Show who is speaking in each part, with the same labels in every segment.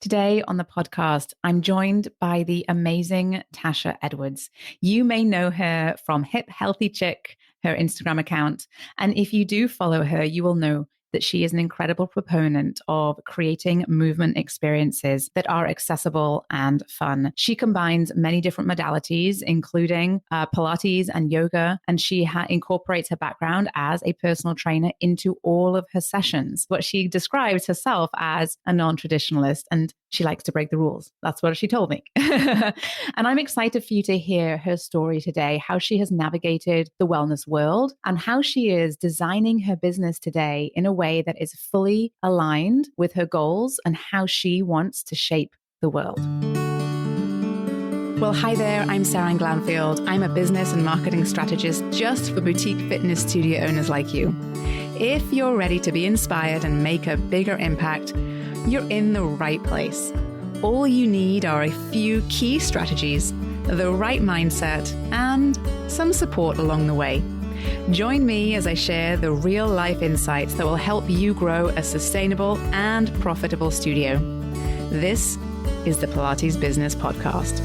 Speaker 1: Today on the podcast, I'm joined by the amazing Tasha Edwards. You may know her from hiphealthychick, her Instagram account. And if you do follow her, you will know that she is an incredible proponent of creating movement experiences that are accessible and fun. She combines many different modalities, including Pilates and yoga, and she incorporates her background as a personal trainer into all of her sessions. But she describes herself as a non-traditionalist, and she likes to break the rules. That's what she told me. And I'm excited for you to hear her story today, how she has navigated the wellness world and how she is designing her business today in a way that is fully aligned with her goals and how she wants to shape the world. Well, hi there. I'm Sarah Glanfield. I'm a business and marketing strategist just for boutique fitness studio owners like you. If you're ready to be inspired and make a bigger impact, you're in the right place. All you need are a few key strategies, the right mindset, and some support along the way. Join me as I share the real life insights that will help you grow a sustainable and profitable studio. This is the Pilates Business Podcast.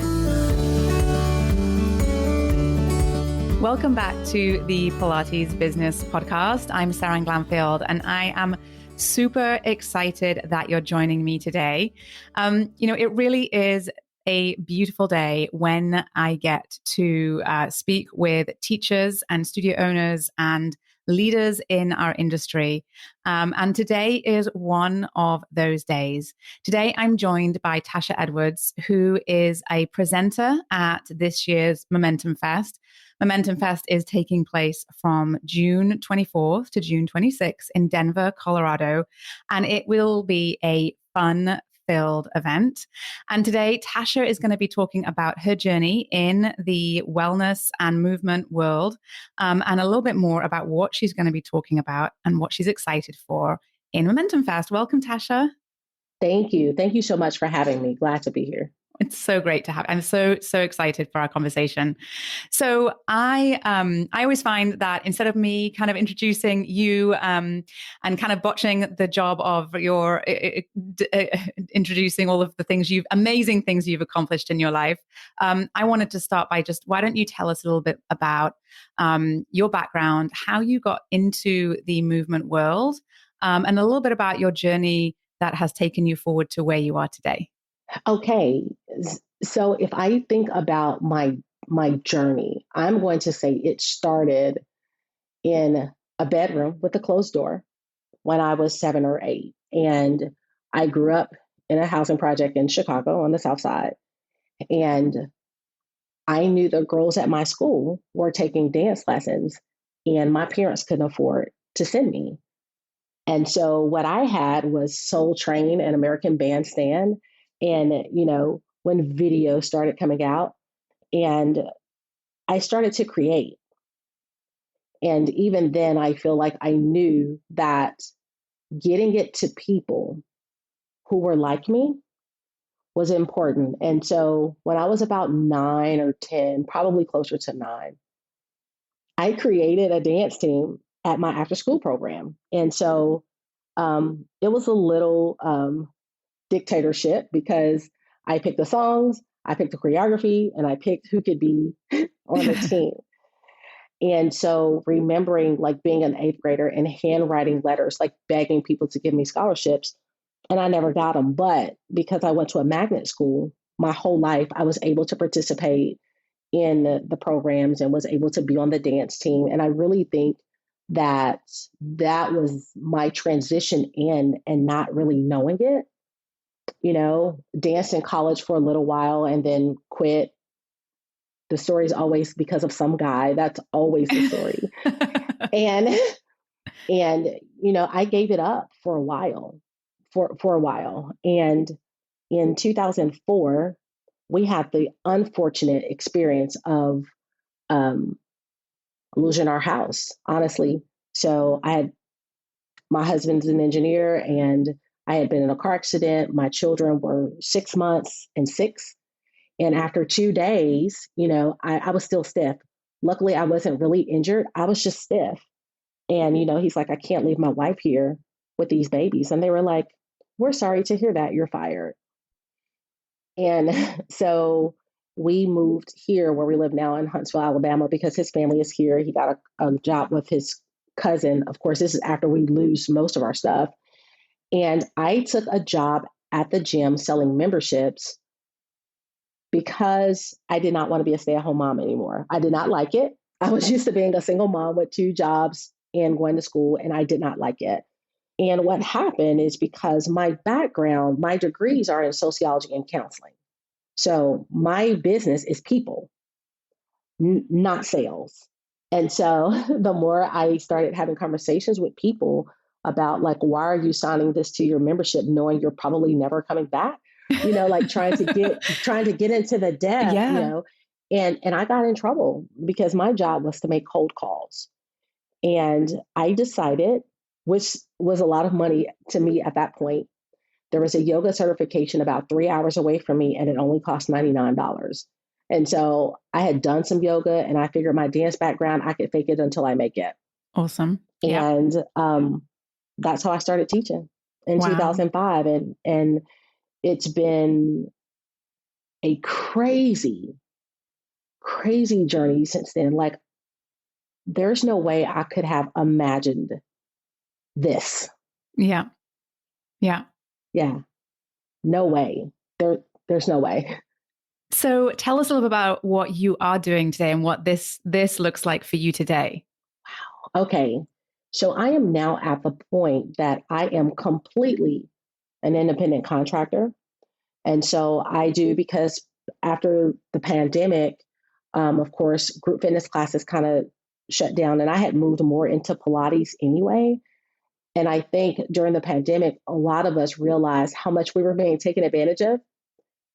Speaker 1: Welcome back to the Pilates Business Podcast. I'm Sarah Glanfield, and I am super excited that you're joining me today. It really is a beautiful day when I get to speak with teachers and studio owners and leaders in our industry. And today is one of those days. Today, I'm joined by Tasha Edwards, who is a presenter at this year's MomentumFest. MomentumFest is taking place from June 24th to June 26th in Denver, Colorado, and it will be a fun-filled event. And today, Tasha is going to be talking about her journey in the wellness and movement world, and a little bit more about what she's going to be talking about and what she's excited for in MomentumFest. Welcome, Tasha.
Speaker 2: Thank you. Thank you so much for having me. Glad to be here.
Speaker 1: It's so great to have. I'm so excited for our conversation. So I always find that instead of me kind of introducing you and kind of botching the job of your introducing all of the amazing things you've accomplished in your life, I wanted to start by why don't you tell us a little bit about your background, how you got into the movement world, and a little bit about your journey that has taken you forward to where you are today.
Speaker 2: Okay. So if I think about my journey, I'm going to say it started in a bedroom with a closed door when I was 7 or 8. And I grew up in a housing project in Chicago on the South Side. And I knew the girls at my school were taking dance lessons, and my parents couldn't afford to send me. And so what I had was Soul Train and American Bandstand. And, when video started coming out, and I started to create. And even then, I feel like I knew that getting it to people who were like me was important. And so when I was about 9 or 10, probably closer to 9, I created a dance team at my after school program. And so it was a little dictatorship because I picked the songs, I picked the choreography, and I picked who could be on the team. And so remembering being an 8th grader and handwriting letters, begging people to give me scholarships, and I never got them. But because I went to a magnet school, my whole life, I was able to participate in the programs and was able to be on the dance team. And I really think that was my transition in and not really knowing it. Danced in college for a little while and then quit. The story's always because of some guy. That's always the story. and I gave it up for a while, And in 2004, we had the unfortunate experience of losing our house, honestly. So my husband's an engineer, and I had been in a car accident. My children were 6 months and 6. And after 2 days, I was still stiff. Luckily, I wasn't really injured. I was just stiff. And, he's like, I can't leave my wife here with these babies. And they were like, we're sorry to hear that. You're fired. And so we moved here where we live now in Huntsville, Alabama, because his family is here. He got a job with his cousin. Of course, this is after we lose most of our stuff. And I took a job at the gym selling memberships because I did not want to be a stay-at-home mom anymore. I did not like it. I was used to being a single mom with 2 jobs and going to school, and I did not like it. And what happened is because my background, my degrees are in sociology and counseling. So my business is people, not sales. And so the more I started having conversations with people about like, why are you signing this to your membership knowing you're probably never coming back? Like trying to get into the debt,
Speaker 1: Yeah.
Speaker 2: and I got in trouble because my job was to make cold calls. And I decided, which was a lot of money to me at that point, there was a yoga certification about 3 hours away from me, and it only cost $99. And so I had done some yoga, and I figured my dance background, I could fake it until I make it.
Speaker 1: Awesome.
Speaker 2: And that's how I started teaching in
Speaker 1: Wow.
Speaker 2: 2005. And it's been a crazy, crazy journey since then. Like, there's no way I could have imagined this.
Speaker 1: Yeah. Yeah.
Speaker 2: Yeah. No way. There's no way.
Speaker 1: So tell us a little bit about what you are doing today and what this looks like for you today.
Speaker 2: Wow. Okay. So I am now at the point that I am completely an independent contractor. And so I do, because after the pandemic, of course, group fitness classes kind of shut down, and I had moved more into Pilates anyway. And I think during the pandemic, a lot of us realized how much we were being taken advantage of,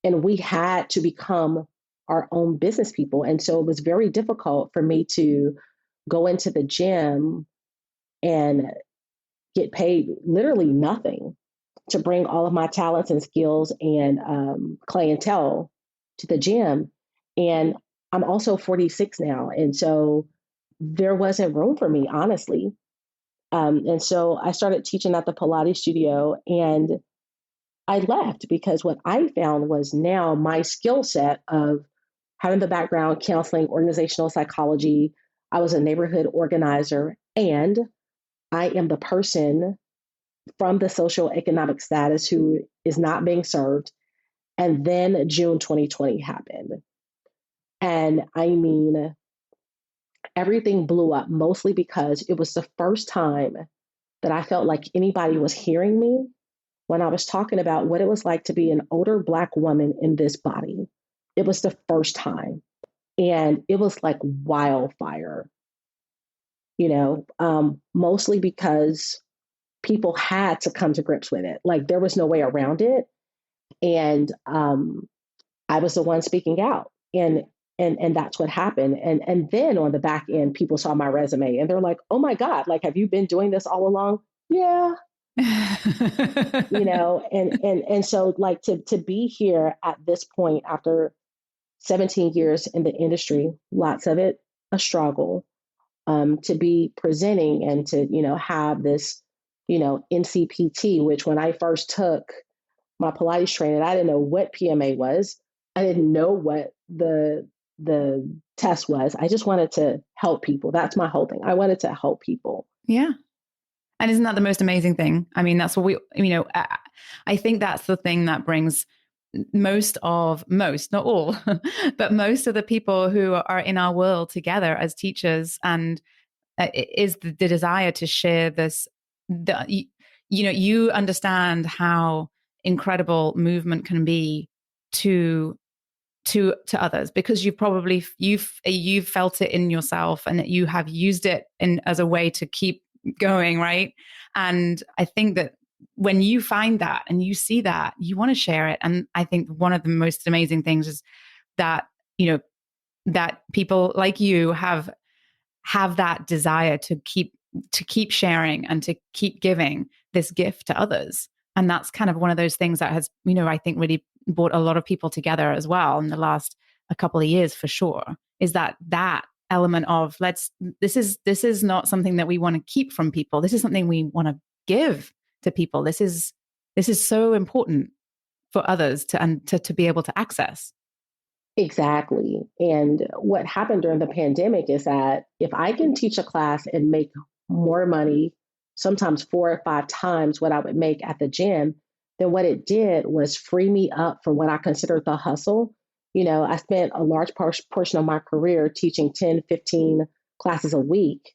Speaker 2: and we had to become our own business people. And so it was very difficult for me to go into the gym and get paid literally nothing to bring all of my talents and skills and clientele to the gym. And I'm also 46 now. And so there wasn't room for me, honestly. And so I started teaching at the Pilates studio, and I left because what I found was now my skill set of having the background counseling, organizational psychology. I was a neighborhood organizer, and I am the person from the social economic status who is not being served. And then June 2020 happened. And I mean, everything blew up, mostly because it was the first time that I felt like anybody was hearing me when I was talking about what it was like to be an older Black woman in this body. It was the first time. And it was like wildfire, mostly because people had to come to grips with it. Like, there was no way around it. And I was the one speaking out. And that's what happened. And then on the back end, people saw my resume and they're like, oh my God, like, have you been doing this all along? Yeah. And so like to be here at this point after 17 years in the industry, lots of it a struggle, to be presenting and to, have this, NCPT, which when I first took my Pilates training, I didn't know what PMA was. I didn't know what the test was. I just wanted to help people. That's my whole thing. I wanted to help people.
Speaker 1: Yeah. And isn't that the most amazing thing? I mean, that's what I think that's the thing that brings most, not all, but most of the people who are in our world together as teachers, and is the desire to share this. You understand how incredible movement can be to others, because you've felt it in yourself, and that you have used it as a way to keep going, right? And I think that when you find that and you see that, you want to share it. And I think one of the most amazing things is that that people like you have that desire to keep sharing and to keep giving this gift to others. And that's kind of one of those things that has, I think really brought a lot of people together as well in the last a couple of years, for sure, is that element of this is not something that we want to keep from people. This is something we want to give to people. This is so important for others to be able to access.
Speaker 2: Exactly. And what happened during the pandemic is that if I can teach a class and make more money, sometimes 4 or 5 times what I would make at the gym, then what it did was free me up from what I considered the hustle. I spent a large portion of my career teaching 10, 15 classes a week.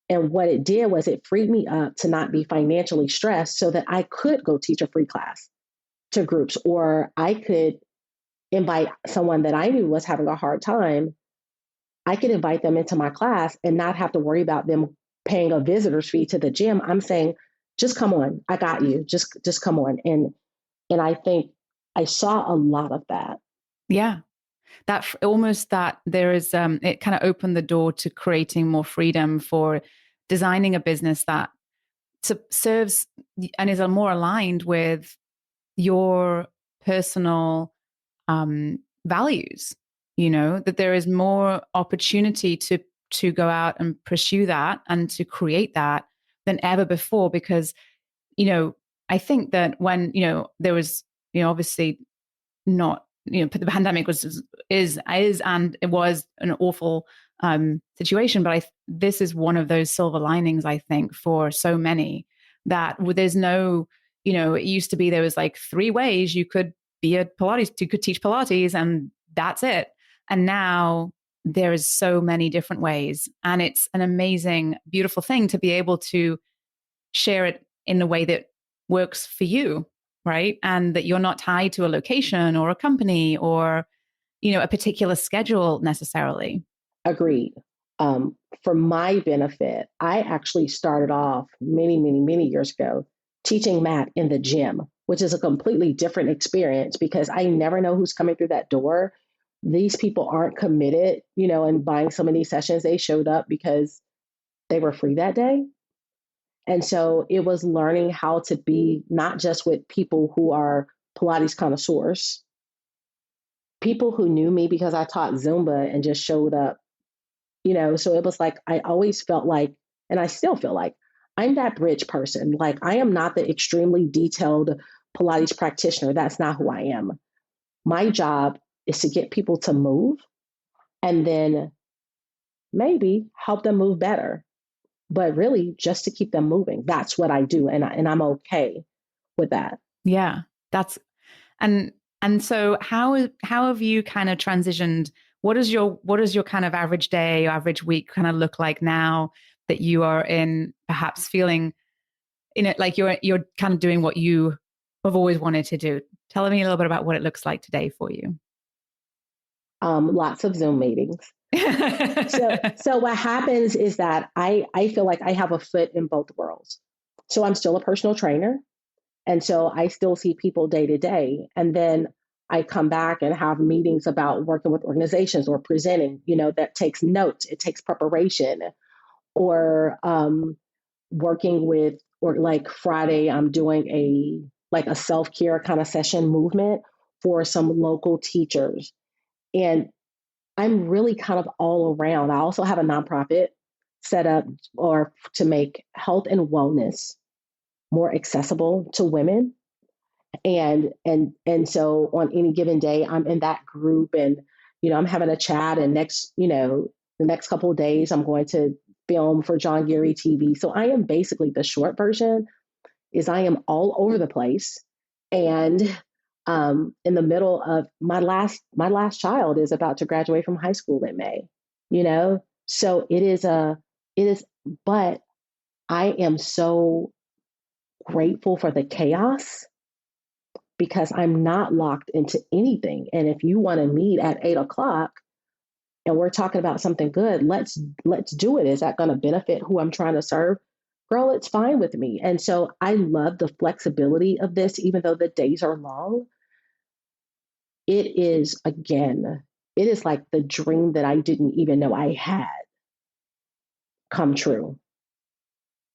Speaker 2: And what it did was it freed me up to not be financially stressed so that I could go teach a free class to groups, or I could invite someone that I knew was having a hard time. I could invite them into my class and not have to worry about them paying a visitor's fee to the gym. I'm saying, just come on, I got you. Just come on. And I think I saw a lot of that.
Speaker 1: Yeah. That almost that there is, it kind of opened the door to creating more freedom for designing a business that serves and is more aligned with your personal values. That there is more opportunity to go out and pursue that and to create that than ever before. Because I think that when there was obviously not the pandemic is and it was an awful situation, but this is one of those silver linings, I think, for so many, that there's no it used to be there was like 3 ways you could be a Pilates, you could teach Pilates, and that's it. And now there is so many different ways, and it's an amazing, beautiful thing to be able to share it in a way that works for you, right? And that you're not tied to a location or a company or a particular schedule necessarily.
Speaker 2: Agreed. For my benefit, I actually started off many, many, many years ago teaching mat in the gym, which is a completely different experience because I never know who's coming through that door. These people aren't committed, and buying so many sessions. They showed up because they were free that day. And so it was learning how to be not just with people who are Pilates connoisseurs, people who knew me because I taught Zumba and just showed up. So it was like, I always felt like, and I still feel like, I'm that bridge person. Like, I am not the extremely detailed Pilates practitioner. That's not who I am. My job is to get people to move and then maybe help them move better, but really just to keep them moving. That's what I do. And I'm okay with that.
Speaker 1: Yeah. That's, and so how have you kind of transitioned? What does your kind of average day or average week kind of look like now that you are in, perhaps feeling like you're kind of doing what you have always wanted to do? Tell me a little bit about what it looks like today for you.
Speaker 2: Lots of Zoom meetings. So what happens is that I feel like I have a foot in both worlds. So I'm still a personal trainer. And so I still see people day to day. And then I come back and have meetings about working with organizations or presenting, that takes notes, it takes preparation, or working with, or like Friday, I'm doing a self-care kind of session movement for some local teachers. And I'm really kind of all around. I also have a nonprofit set up or to make health and wellness more accessible to women. And so on any given day, I'm in that group and, I'm having a chat, and the next couple of days, I'm going to film for John Gary TV. So I am basically, the short version is I am all over the place. And in the middle of my last child is about to graduate from high school in May, so it is, but I am so grateful for the chaos because I'm not locked into anything. And if you want to meet at 8 o'clock and we're talking about something good, let's do it. Is that going to benefit who I'm trying to serve? Girl, it's fine with me. And so I love the flexibility of this, even though the days are long. It is like the dream that I didn't even know I had come true.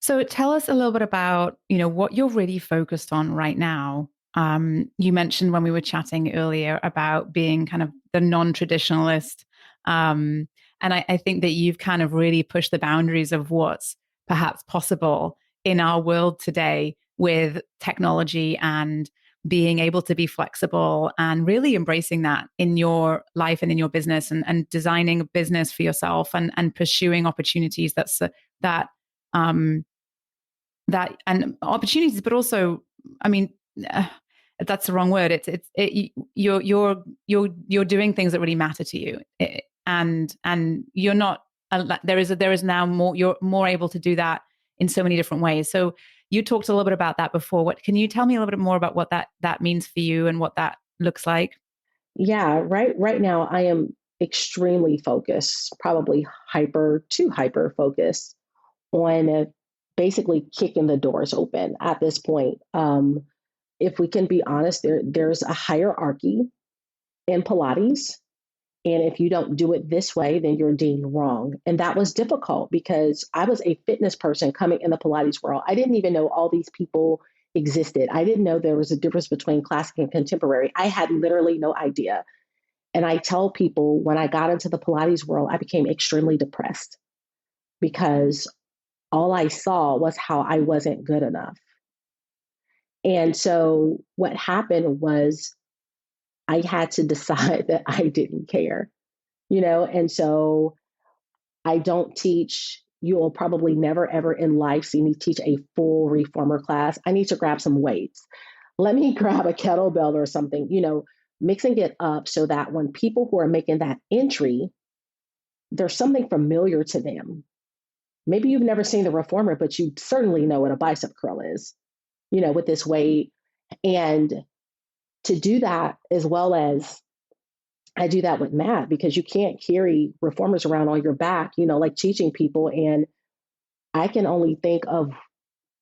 Speaker 1: So tell us a little bit about, what you're really focused on right now. You mentioned when we were chatting earlier about being kind of the non-traditionalist. And I think that you've kind of really pushed the boundaries of what's perhaps possible in our world today with technology and being able to be flexible and really embracing that in your life and in your business, and designing a business for yourself, and pursuing opportunities that um that and opportunities, but also, I mean, uh, that's the wrong word. You're doing things that really matter to you, and you're not. There is now more. You're more able to do that in so many different ways. So you talked a little bit about that before. What can you tell me a little bit more about what that means for you and what that looks like?
Speaker 2: Yeah, right now I am extremely focused, probably too hyper focused on basically kicking the doors open at this point. If we can be honest, there's a hierarchy in Pilates. And if you don't do it this way, then you're deemed wrong. And that was difficult because I was a fitness person coming in the Pilates world. I didn't even know all these people existed. I didn't know there was a difference between classic and contemporary. I had literally no idea. And I tell people when I got into the Pilates world, I became extremely depressed because all I saw was how I wasn't good enough. And so what happened was I had to decide that I didn't care, and so I don't teach. You will probably never, ever in life see me teach a full reformer class. I need to grab some weights. Let me grab a kettlebell or something, mixing it up so that when people who are making that entry, there's something familiar to them. Maybe you've never seen the reformer, but you certainly know what a bicep curl is, with this weight. And to do that, as well as I do that with mat, because you can't carry reformers around on your back, like teaching people. And I can only think of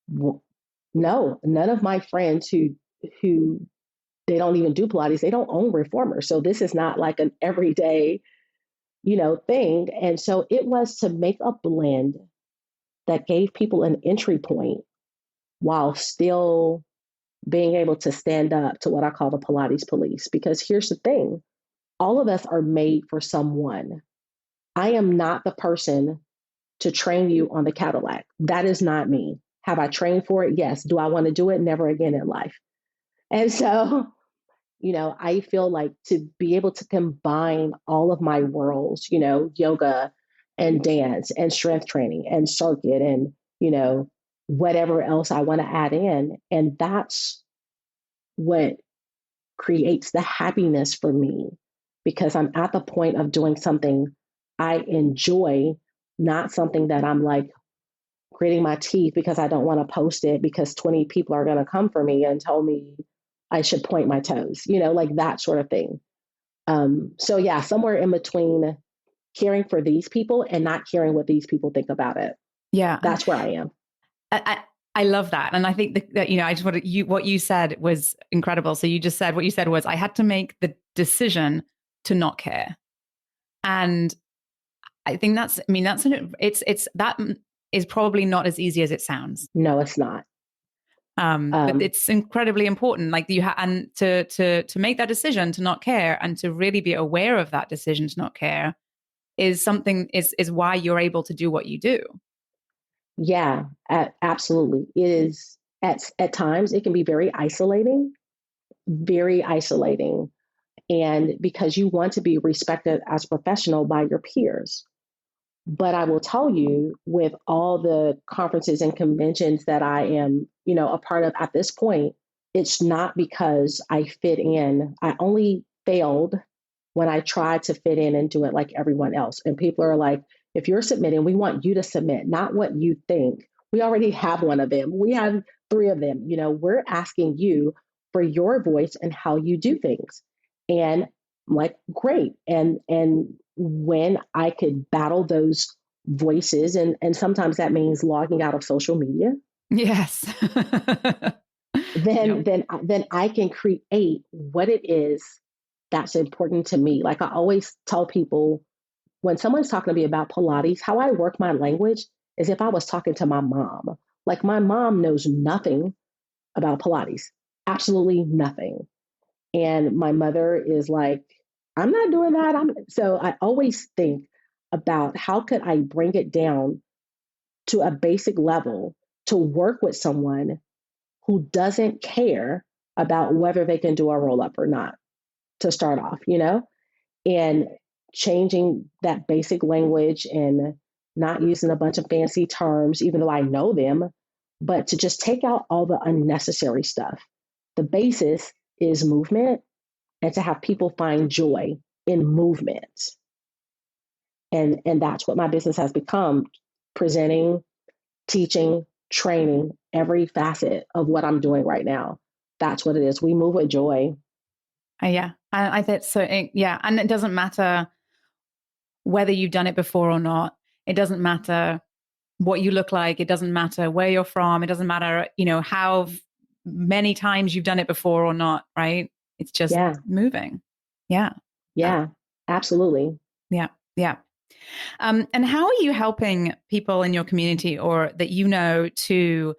Speaker 2: no, none of my friends who they don't even do Pilates, they don't own reformers. So this is not like an everyday, thing. And so it was to make a blend that gave people an entry point while still being able to stand up to what I call the Pilates police. Because here's the thing, all of us are made for someone. I am not the person to train you on the Cadillac. That is not me. Have I trained for it? Yes. Do I want to do it? Never again in life. And so, I feel like to be able to combine all of my worlds, yoga and dance and strength training and circuit and, whatever else I want to add in. And that's what creates the happiness for me because I'm at the point of doing something I enjoy, not something that I'm like gritting my teeth because I don't want to post it because 20 people are going to come for me and tell me I should point my toes, like that sort of thing. So yeah, somewhere in between caring for these people and not caring what these people think about it.
Speaker 1: Yeah.
Speaker 2: That's where I am.
Speaker 1: I love that. And I think that, I just what you said was incredible. So you just said, what you said was, I had to make the decision to not care. And I think that is probably not as easy as it sounds.
Speaker 2: No, it's not.
Speaker 1: But it's incredibly important. Like and to make that decision to not care and to really be aware of that decision to not care is why you're able to do what you do.
Speaker 2: Yeah, absolutely. It is at times it can be very isolating. And because you want to be respected as a professional by your peers. But I will tell you, with all the conferences and conventions that I am, a part of at this point, it's not because I fit in. I only failed when I tried to fit in and do it like everyone else. And people are like, if you're submitting, we want you to submit, not what you think. We already have one of them. We have 3 of them. We're asking you for your voice and how you do things. And I'm like, great. And when I could battle those voices, and sometimes that means logging out of social media.
Speaker 1: Yes.
Speaker 2: then I can create what it is that's important to me. Like I always tell people, when someone's talking to me about Pilates, how I work my language is if I was talking to my mom. Like my mom knows nothing about Pilates, absolutely nothing. And my mother is like, I'm not doing that. So I always think about how could I bring it down to a basic level to work with someone who doesn't care about whether they can do a roll up or not to start off, and changing that basic language and not using a bunch of fancy terms, even though I know them, but to just take out all the unnecessary stuff. The basis is movement, and to have people find joy in movement. And that's what my business has become, presenting, teaching, training, every facet of what I'm doing right now. That's what it is. We move with joy.
Speaker 1: Yeah. I think so. Yeah. And it doesn't matter whether you've done it before or not. It doesn't matter what you look like. It doesn't matter where you're from. It doesn't matter, how many times you've done it before or not, right? It's just moving. Yeah.
Speaker 2: Yeah, absolutely.
Speaker 1: Yeah. Yeah. And how are you helping people in your community or that to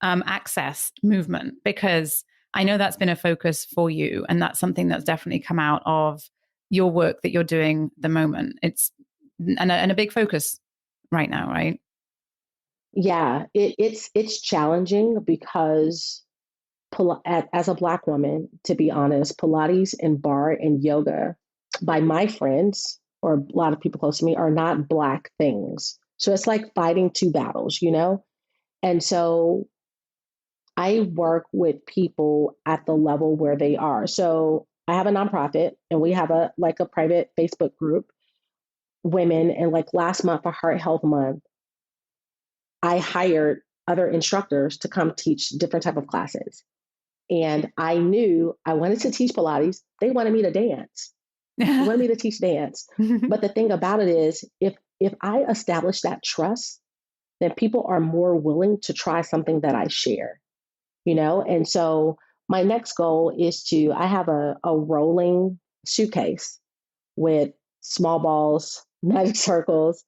Speaker 1: access movement? Because I know that's been a focus for you, and that's something that's definitely come out of your work that you're doing at the moment. It's and a big focus right now, right?
Speaker 2: Yeah, it's challenging because as a Black woman, to be honest, Pilates and bar and yoga by my friends or a lot of people close to me are not Black things. So it's like fighting two battles, And so I work with people at the level where they are. So I have a nonprofit and we have a private Facebook group, women, and like last month for Heart Health Month, I hired other instructors to come teach different type of classes. And I knew I wanted to teach Pilates. They wanted me to dance. They wanted me to teach dance. But the thing about it is, if I establish that trust, then people are more willing to try something that I share, And so my next goal is I have a rolling suitcase with small balls, magic circles,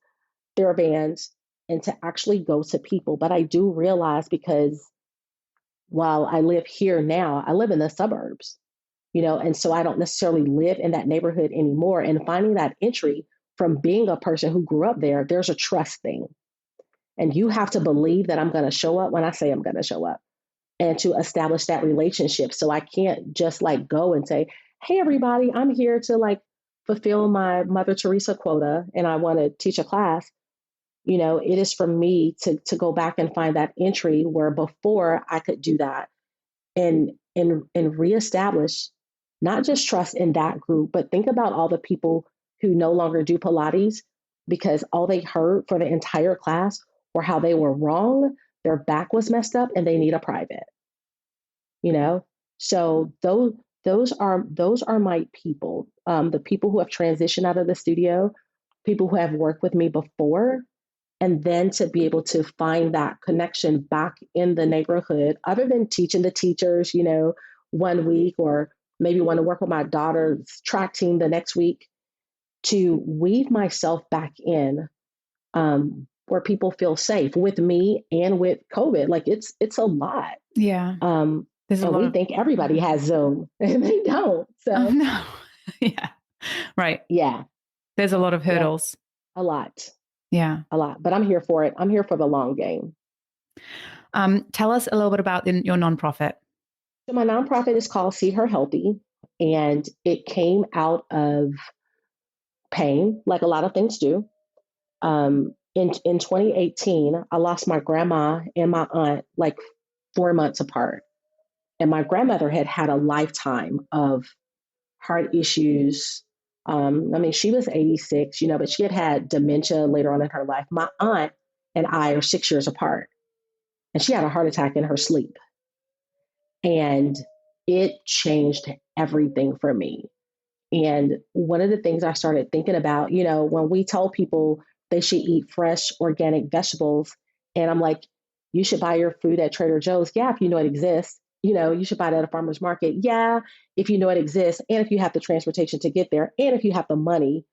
Speaker 2: TheraBands, and to actually go to people. But I do realize, because while I live here now, I live in the suburbs, and so I don't necessarily live in that neighborhood anymore. And finding that entry from being a person who grew up there, there's a trust thing. And you have to believe that I'm going to show up when I say I'm going to show up, and to establish that relationship. So I can't just go and say, hey, everybody, I'm here to fulfill my Mother Teresa quota and I want to teach a class. It is for me to go back and find that entry where before I could do that and reestablish not just trust in that group, but think about all the people who no longer do Pilates because all they heard for the entire class were how they were wrong, their back was messed up, and they need a private. So those are my people, the people who have transitioned out of the studio, people who have worked with me before, and then to be able to find that connection back in the neighborhood, other than teaching the teachers, 1 week, or maybe want to work with my daughter's track team the next week, to weave myself back in where people feel safe with me and with COVID. It's a lot.
Speaker 1: Yeah.
Speaker 2: We think everybody has Zoom and they don't. So
Speaker 1: no. Yeah. Right.
Speaker 2: Yeah.
Speaker 1: There's a lot of hurdles.
Speaker 2: Yeah. A lot.
Speaker 1: Yeah.
Speaker 2: A lot. But I'm here for it. I'm here for the long game.
Speaker 1: Tell us a little bit about your nonprofit.
Speaker 2: So my nonprofit is called See Her Healthy, and it came out of pain, like a lot of things do. In 2018, I lost my grandma and my aunt 4 months apart. And my grandmother had a lifetime of heart issues. She was 86, but she had dementia later on in her life. My aunt and I are 6 years apart, and she had a heart attack in her sleep. And it changed everything for me. And one of the things I started thinking about, when we told people they should eat fresh, organic vegetables, and I'm like, you should buy your food at Trader Joe's. Yeah, if you know it exists. You should buy it at a farmer's market. Yeah, if you know it exists, and if you have the transportation to get there, and if you have the money.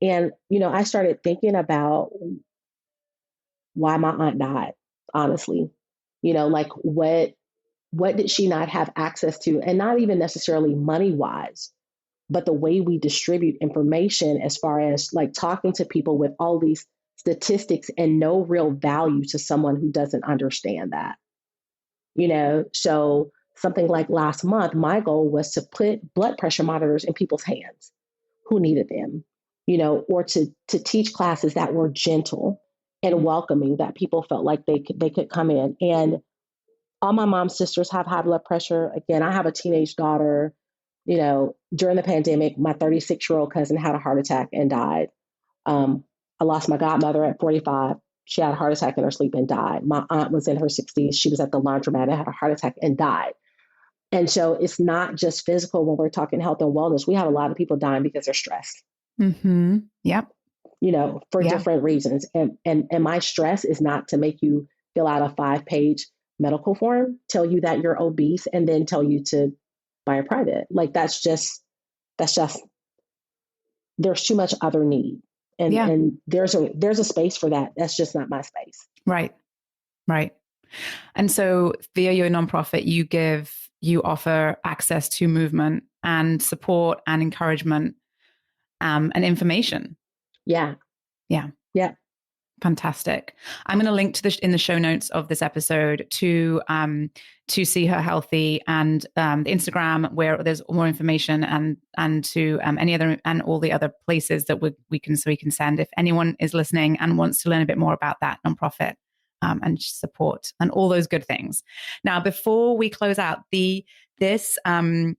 Speaker 2: And, I started thinking about why my aunt died, honestly. What did she not have access to? And not even necessarily money wise, but the way we distribute information as far as talking to people with all these statistics and no real value to someone who doesn't understand that. So something like last month, my goal was to put blood pressure monitors in people's hands who needed them, or to teach classes that were gentle and welcoming, that people felt like they could come in. And all my mom's sisters have high blood pressure. Again, I have a teenage daughter. During the pandemic, my 36-year-old cousin had a heart attack and died. I lost my godmother at 45. She had a heart attack in her sleep and died. My aunt was in her 60s. She was at the laundromat and had a heart attack and died. And so it's not just physical when we're talking health and wellness. We have a lot of people dying because they're stressed.
Speaker 1: Mm-hmm. Yep.
Speaker 2: For different reasons. And my stress is not to make you fill out a 5-page medical form, tell you that you're obese, and then tell you to buy a private. Like that's just there's too much other need. And there's a space for that. That's just not my space.
Speaker 1: Right. Right. And so via your nonprofit, you offer access to movement and support and encouragement, and information.
Speaker 2: Yeah.
Speaker 1: Yeah.
Speaker 2: Yeah.
Speaker 1: Fantastic. I'm going to link to in the show notes of this episode to See Her Healthy and the Instagram, where there's more information, and to any other and all the other places that we can send if anyone is listening and wants to learn a bit more about that nonprofit and support and all those good things. Now, before we close out I want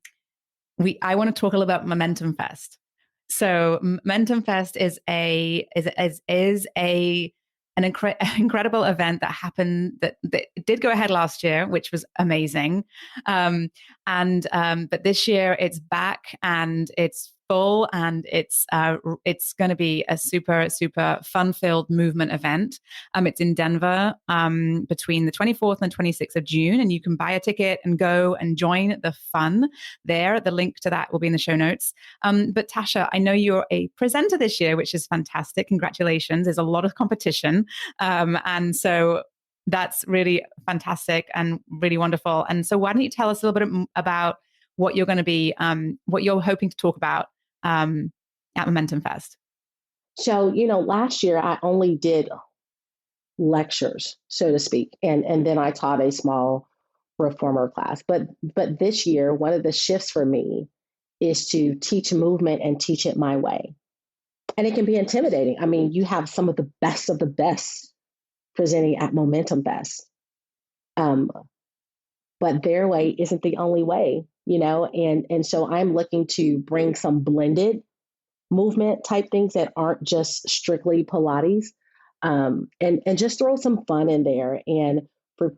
Speaker 1: to talk a little about MomentumFest. So MomentumFest is an incredible event that happened that did go ahead last year, which was amazing. But this year it's back and it's full, and it's going to be a super, super fun-filled movement event. It's in Denver between the 24th and 26th of June, and you can buy a ticket and go and join the fun there. The link to that will be in the show notes. But Tasha, I know you're a presenter this year, which is fantastic. Congratulations. There's a lot of competition. And so that's really fantastic and really wonderful. And so why don't you tell us a little bit about what you're going to be, what you're hoping to talk about at MomentumFest?
Speaker 2: So, last year I only did lectures, so to speak, and then I taught a small reformer class. But this year, one of the shifts for me is to teach movement and teach it my way. And it can be intimidating. I mean, you have some of the best presenting at MomentumFest. But their way isn't the only way, and so I'm looking to bring some blended movement type things that aren't just strictly Pilates, and just throw some fun in there. And for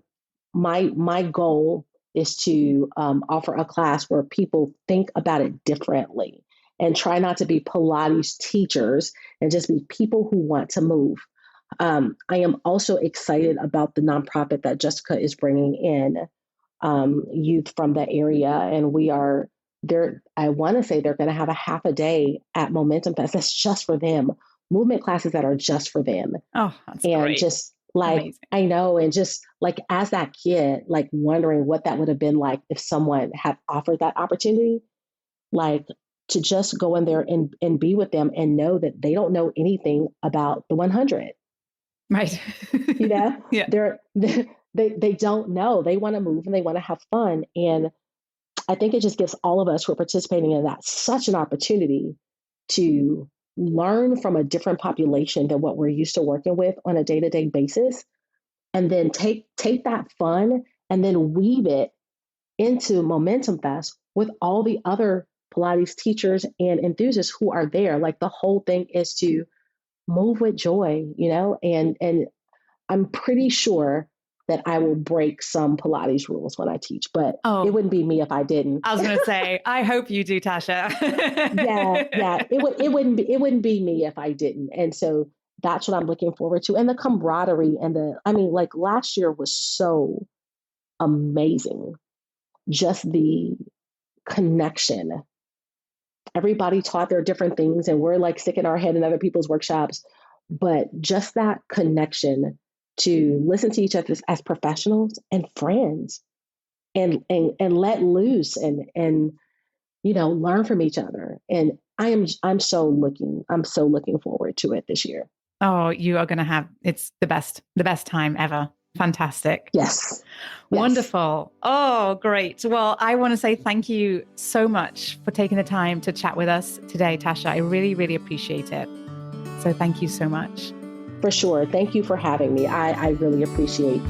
Speaker 2: my goal is to offer a class where people think about it differently and try not to be Pilates teachers and just be people who want to move. I am also excited about the nonprofit that Jessica is bringing in youth from the area. And we are there. I want to say they're going to have a half a day at MomentumFest. That's just for them. Movement classes that are just for them.
Speaker 1: Oh, that's
Speaker 2: and
Speaker 1: great.
Speaker 2: Just like, amazing. I know. And just like, as that kid, like wondering what that would have been like if someone had offered that opportunity, like to just go in there and be with them and know that they don't know anything about the 100.
Speaker 1: Right.
Speaker 2: Yeah. They don't know. They want to move and they want to have fun. And I think it just gives all of us who are participating in that such an opportunity to learn from a different population than what we're used to working with on a day-to-day basis. And then take that fun and then weave it into MomentumFest with all the other Pilates teachers and enthusiasts who are there. Like the whole thing is to move with joy, and I'm pretty sure that I will break some Pilates rules when I teach, but it wouldn't be me if I didn't.
Speaker 1: I was going to say, I hope you do, Tasha.
Speaker 2: Yeah. It wouldn't be me if I didn't. And so that's what I'm looking forward to. And the camaraderie and like last year was so amazing. Just the connection. Everybody taught their different things and we're like sticking our head in other people's workshops, but just that connection to listen to each other as professionals and friends and let loose and learn from each other. And I'm so looking forward to it this year.
Speaker 1: Oh, you are going to have, it's the best time ever. Fantastic.
Speaker 2: Yes.
Speaker 1: Wonderful. Oh, great. Well, I want to say thank you so much for taking the time to chat with us today, Tasha. I really, really appreciate it. So thank you so much.
Speaker 2: For sure. Thank you for having me. I really appreciate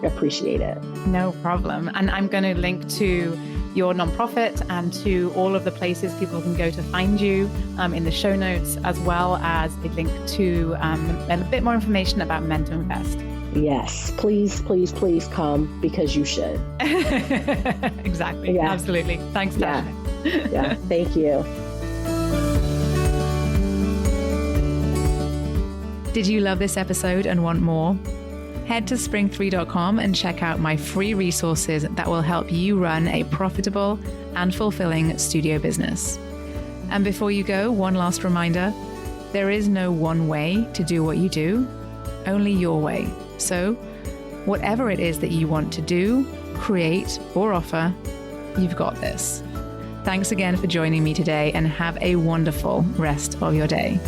Speaker 2: it.
Speaker 1: No problem. And I'm going to link to your nonprofit and to all of the places people can go to find you in the show notes, as well as a link to a bit more information about MomentumFest.
Speaker 2: Yes, please, please, please come, because you should.
Speaker 1: Exactly. Yeah. Absolutely. Thanks, Tasha.
Speaker 2: Yeah. Thank you.
Speaker 1: Did you love this episode and want more? Head to spring3.com and check out my free resources that will help you run a profitable and fulfilling studio business. And before you go, one last reminder, there is no one way to do what you do, only your way. So whatever it is that you want to do, create, or offer, you've got this. Thanks again for joining me today, and have a wonderful rest of your day.